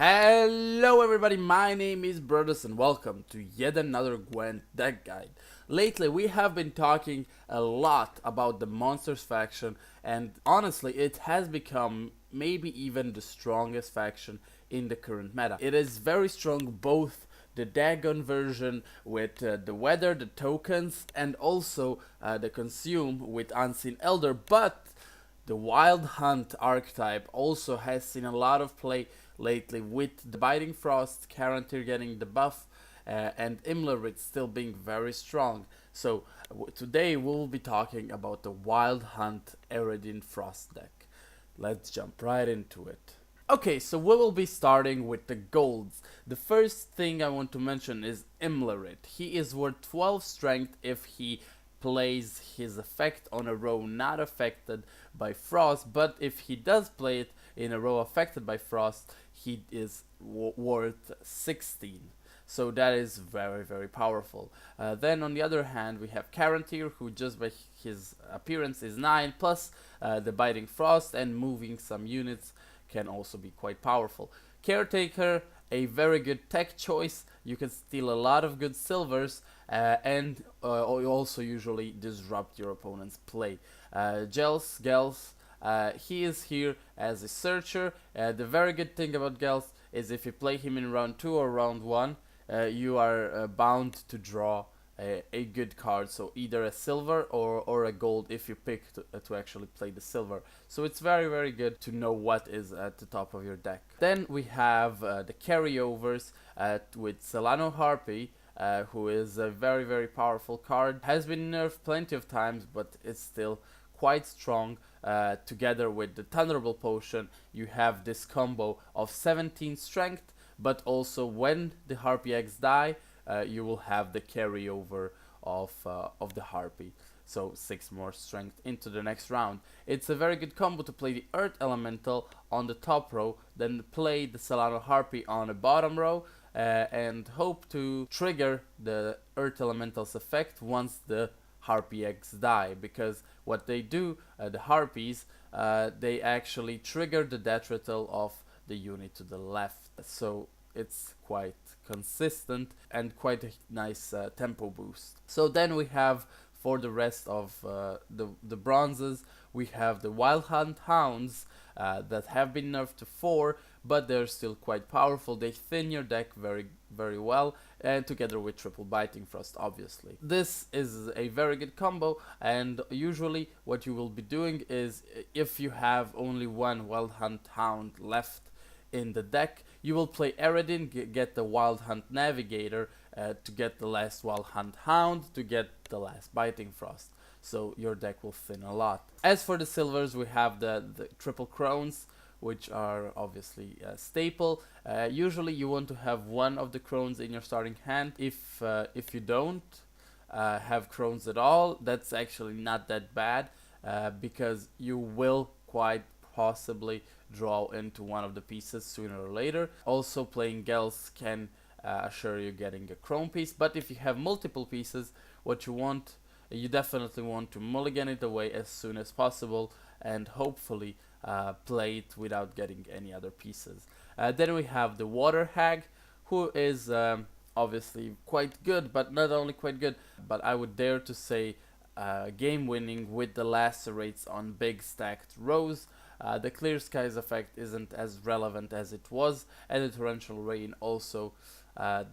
Hello everybody, my name is Brothers and welcome to yet another Gwent deck guide. Lately we have been talking a lot about the Monsters faction, and honestly it has become maybe even the strongest faction in the current meta. It is very strong, both the Dagon version with the weather, the tokens, and also the consume with Unseen Elder, but the Wild Hunt archetype also has seen a lot of play lately, with the Biting Frost character getting the buff and Imlerit still being very strong. So today we'll be talking about the Wild Hunt Eredin Frost deck. Let's jump right into it. Okay, so we will be starting with the golds. The first thing I want to mention is Imlerit. He is worth 12 strength if he plays his effect on a row not affected by frost, but if he does play it in a row affected by frost, he is worth 16. So that is very powerful. Then on the other hand we have Carantir, who just by his appearance is 9, plus the Biting Frost and moving some units can also be quite powerful. Caretaker, a very good tech choice. You can steal a lot of good silvers and also usually disrupt your opponent's play. Gels, he is here as a searcher. The very good thing about Gels is if you play him in round 2 or round 1, you are bound to draw a good card, so either a silver or a gold if you pick to actually play the silver. So it's very good to know what is at the top of your deck. Then we have the carryovers with Solano Harpy, who is a very powerful card. Has been nerfed plenty of times, but it's still quite strong. Together with the Thunderbolt Potion, you have this combo of 17 strength, but also when the Harpy eggs die, you will have the carryover of the Harpy, so 6 more strength into the next round. It's a very good combo to play the Earth Elemental on the top row, then play the Solano Harpy on the bottom row, and hope to trigger the Earth Elemental's effect once the Harpy eggs die, because what they do, the Harpies, they actually trigger the death rattle of the unit to the left. So it's quite consistent and quite a nice tempo boost. So then we have, for the rest of the bronzes, we have the Wild Hunt Hounds that have been nerfed to 4, but they're still quite powerful. They thin your deck very well, and together with triple Biting Frost, obviously. This is a very good combo, and usually what you will be doing is, if you have only one Wild Hunt Hound left in the deck, you will play Eredin, get the Wild Hunt Navigator to get the last Wild Hunt Hound, to get the last Biting Frost. So your deck will thin a lot. As for the silvers, we have the triple crones, which are obviously a staple. Usually you want to have one of the crones in your starting hand. If you don't have crones at all, that's actually not that bad, because you will quite possibly draw into one of the pieces sooner or later. Also, playing Gels can assure you getting a chrome piece, but if you have multiple pieces, what you definitely want to mulligan it away as soon as possible, and hopefully play it without getting any other pieces. Then we have the Water Hag, who is obviously quite good, but not only quite good, but I would dare to say game winning with the lacerates on big stacked rows. The Clear Skies effect isn't as relevant as it was, and the Torrential Rain also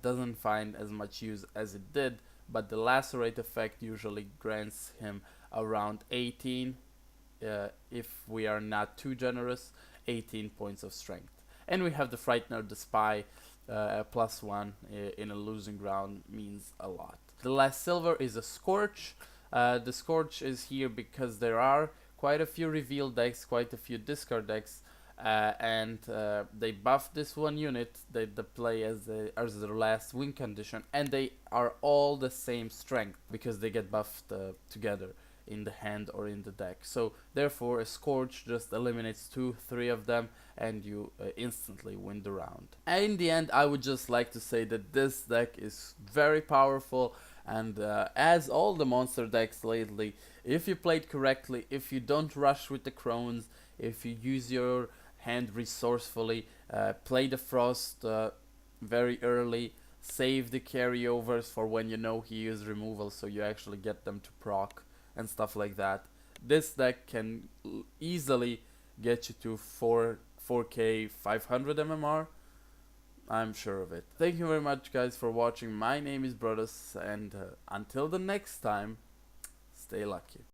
doesn't find as much use as it did, but the Lacerate effect usually grants him around 18, if we are not too generous, 18 points of strength. And we have the Frightener, the Spy, +1 in a losing round means a lot. The last silver is a Scorch. The Scorch is here because there are quite a few reveal decks, quite a few discard decks, and they buffed this one unit they play as their last win condition, and they are all the same strength because they get buffed together in the hand or in the deck. So therefore a Scorch just eliminates 2-3 of them and you instantly win the round. And in the end, I would just like to say that this deck is very powerful, and as all the monster decks lately, if you play it correctly, if you don't rush with the crones, if you use your hand resourcefully, play the Frost very early, save the carryovers for when you know he uses removal, so you actually get them to proc and stuff like that. This deck can easily get you to 4k 500 MMR. I'm sure of it. Thank you very much, guys, for watching. My name is Brothers, and until the next time, stay lucky.